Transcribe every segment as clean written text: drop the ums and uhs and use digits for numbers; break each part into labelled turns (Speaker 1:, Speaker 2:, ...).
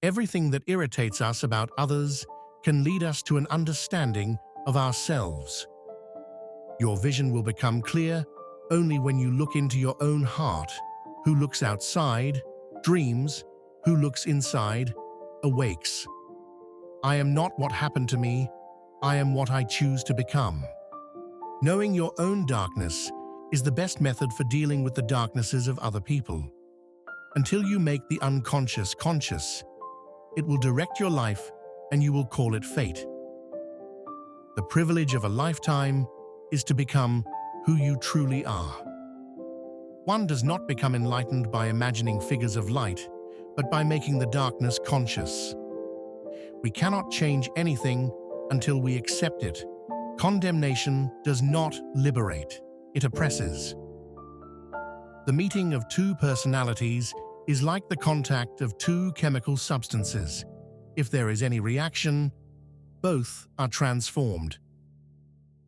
Speaker 1: Everything that irritates us about others can lead us to an understanding of ourselves. Your vision will become clear only when you look into your own heart. Who looks outside, dreams. Who looks inside, awakes. I am not what happened to me, I am what I choose to become. Knowing your own darkness is the best method for dealing with the darknesses of other people. Until you make the unconscious conscious, it will direct your life and you will call it fate. The privilege of a lifetime is to become who you truly are. One does not become enlightened by imagining figures of light, but by making the darkness conscious. We cannot change anything until we accept it. Condemnation does not liberate, it oppresses. The meeting of two personalities is like the contact of two chemical substances. If there is any reaction, both are transformed.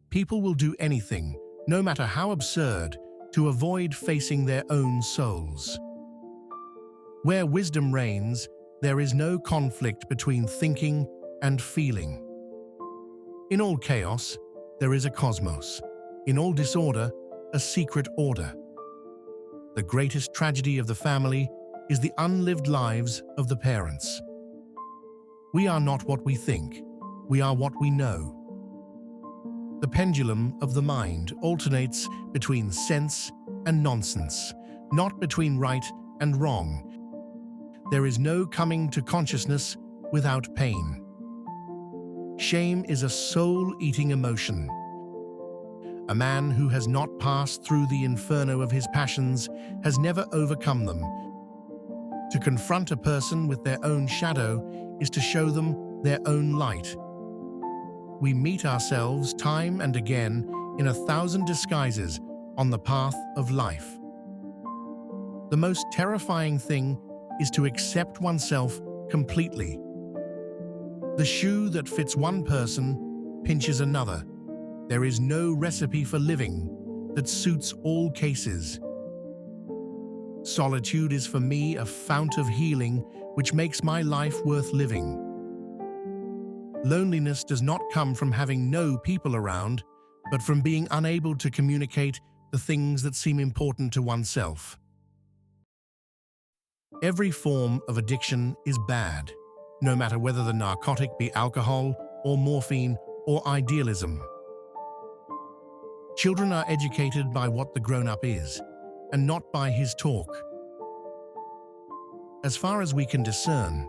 Speaker 1: People will do anything, no matter how absurd, to avoid facing their own souls. Where wisdom reigns, there is no conflict between thinking and feeling. In all chaos, there is a cosmos. In all disorder, a secret order. The greatest tragedy of the family is the unlived lives of the parents. We are not what we think, we are what we know. The pendulum of the mind alternates between sense and nonsense, not between right and wrong. There is no coming to consciousness without pain. Shame is a soul-eating emotion. A man who has not passed through the inferno of his passions has never overcome them. To confront a person with their own shadow is to show them their own light. We meet ourselves time and again in 1,000 disguises on the path of life. The most terrifying thing is to accept oneself completely. The shoe that fits one person pinches another. There is no recipe for living that suits all cases. Solitude is for me a fount of healing which makes my life worth living. Loneliness does not come from having no people around, but from being unable to communicate the things that seem important to oneself. Every form of addiction is bad, no matter whether the narcotic be alcohol or morphine or idealism. Children are educated by what the grown-up is, and not by his talk. As far as we can discern,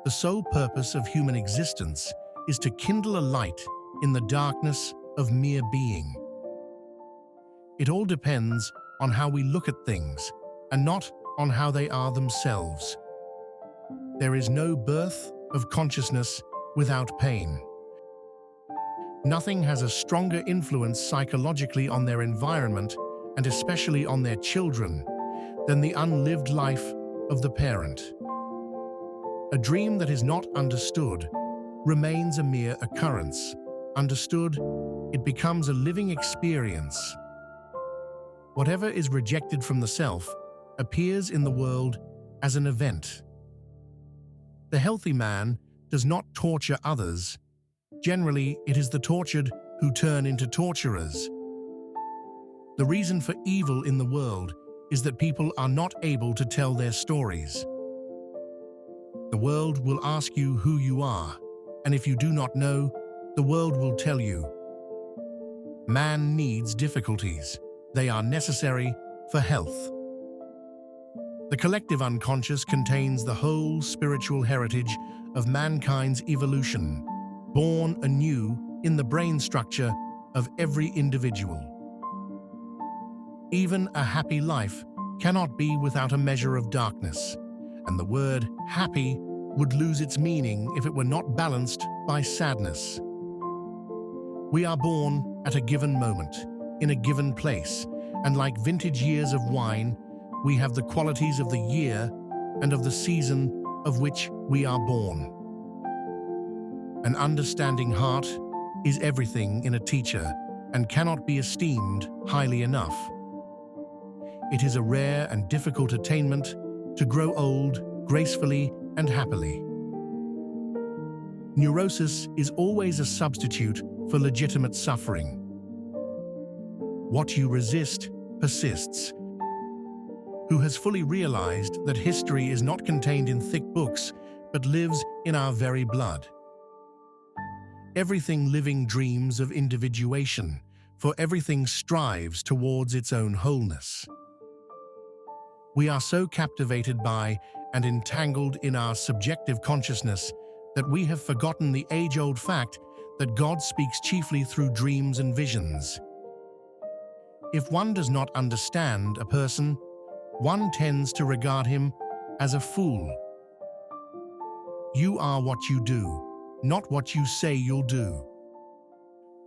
Speaker 1: the sole purpose of human existence is to kindle a light in the darkness of mere being. It all depends on how we look at things, and not on how they are themselves. There is no birth of consciousness without pain. Nothing has a stronger influence psychologically on their environment, and especially on their children, than the unlived life of the parent. A dream that is not understood remains a mere occurrence. Understood, it becomes a living experience. Whatever is rejected from the self appears in the world as an event. The healthy man does not torture others. Generally, it is the tortured who turn into torturers. The reason for evil in the world is that people are not able to tell their stories. The world will ask you who you are, and if you do not know, the world will tell you. Man needs difficulties. They are necessary for health. The collective unconscious contains the whole spiritual heritage of mankind's evolution, born anew in the brain structure of every individual. Even a happy life cannot be without a measure of darkness, and the word happy would lose its meaning if it were not balanced by sadness. We are born at a given moment, in a given place, and like vintage years of wine, we have the qualities of the year and of the season of which we are born. An understanding heart is everything in a teacher and cannot be esteemed highly enough. It is a rare and difficult attainment to grow old gracefully and happily. Neurosis is always a substitute for legitimate suffering. What you resist persists. Who has fully realized that history is not contained in thick books, but lives in our very blood. Everything living dreams of individuation, for everything strives towards its own wholeness. We are so captivated by and entangled in our subjective consciousness that we have forgotten the age-old fact that God speaks chiefly through dreams and visions. If one does not understand a person, one tends to regard him as a fool. You are what you do, not what you say you'll do.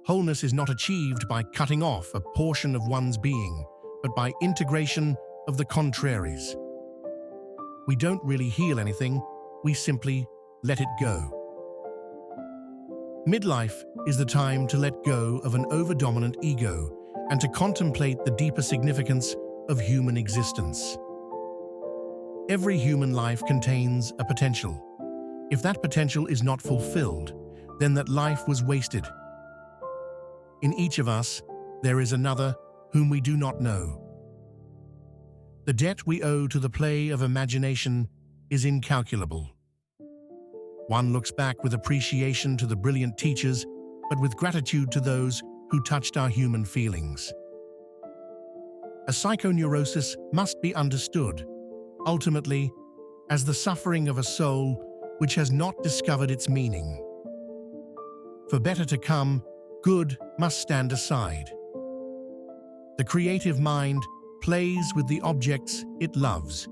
Speaker 1: Wholeness is not achieved by cutting off a portion of one's being, but by integration of the contraries. We don't really heal anything, we simply let it go. Midlife is the time to let go of an overdominant ego and to contemplate the deeper significance of human existence. Every human life contains a potential. If that potential is not fulfilled, then that life was wasted. In each of us, there is another whom we do not know. The debt we owe to the play of imagination is incalculable. One looks back with appreciation to the brilliant teachers, but with gratitude to those who touched our human feelings. A psychoneurosis must be understood, ultimately, as the suffering of a soul which has not discovered its meaning. For better to come, good must stand aside. The creative mind plays with the objects it loves,